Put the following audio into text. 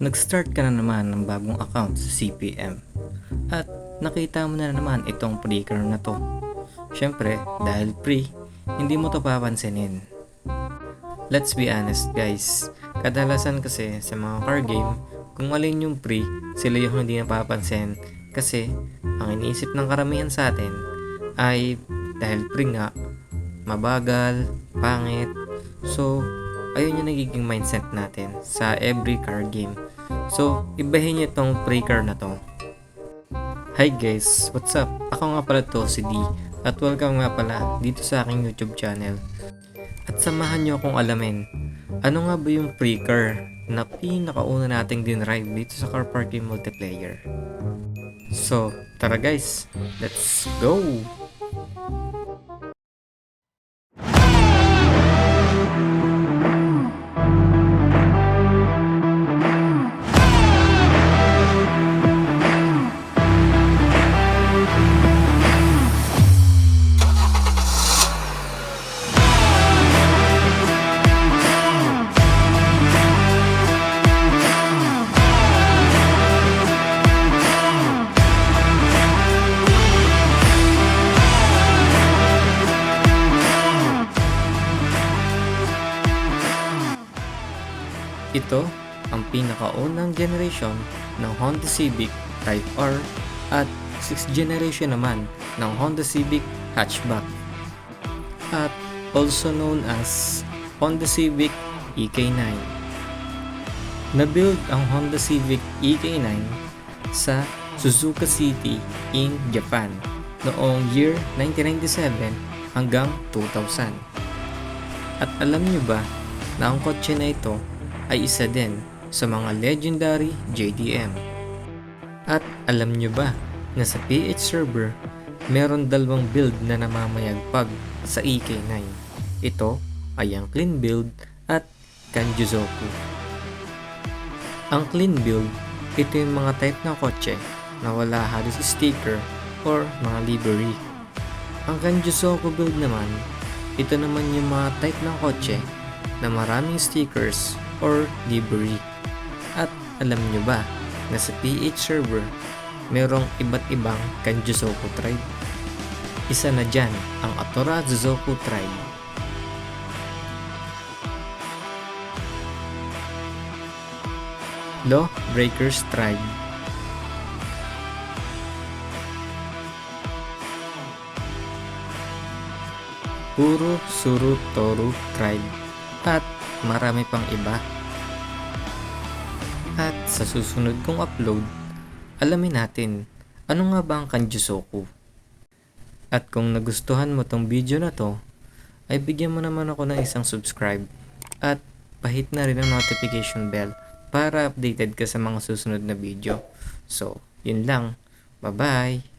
Nag-start ka na naman ng bagong account sa CPM at nakita mo na naman itong pre-car na to. Syempre, dahil pre, hindi mo to papansinin. Let's be honest guys, kadalasan kasi sa mga car game, kung alin yung pre, sila yung hindi napapansin kasi ang iniisip ng karamihan sa atin ay dahil pre nga, mabagal, pangit, so ayun yung nagiging mindset natin sa every car game. So, ibahin niyo itong pre-car na to. Hi guys, what's up? Ako nga pala to si D at welcome nga pala dito sa aking YouTube channel. At samahan niyo akong alamin, ano nga ba yung pre-car na pinakauna nating dinrive dito sa car parking multiplayer. So, tara guys, let's go! Ito ang pinakaunang generation ng Honda Civic Type R at 6th generation naman ng Honda Civic Hatchback at also known as Honda Civic EK9. Na-build ang Honda Civic EK9 sa Suzuka City in Japan noong year 1997 hanggang 2000. At alam nyo ba na ang kotse na ito ay isa din sa mga legendary JDM. At alam nyo ba na sa PH server, meron dalawang build na namamayagpag sa EK9. Ito ay ang clean build at Kanjuzoku. Ang clean build, ito yung mga type ng kotse na wala halos sticker or mga livery. Ang Kanjuzoku build naman, ito naman yung mga type ng kotse na maraming stickers or livery. At alam nyo ba na sa PH server, merong iba't ibang Kanjuzoku tribe? Isa na dyan ang Atora Zuzoku tribe. Law Breakers tribe. Puro Suru Toru tribe. At marami pang iba. At sa susunod kong upload, alamin natin ano nga ba ang Kanjuzoku. At kung nagustuhan mo tong video na to, ay bigyan mo naman ako ng isang subscribe at pahit na rin ang notification bell para updated ka sa mga susunod na video. So, yun lang. Bye-bye!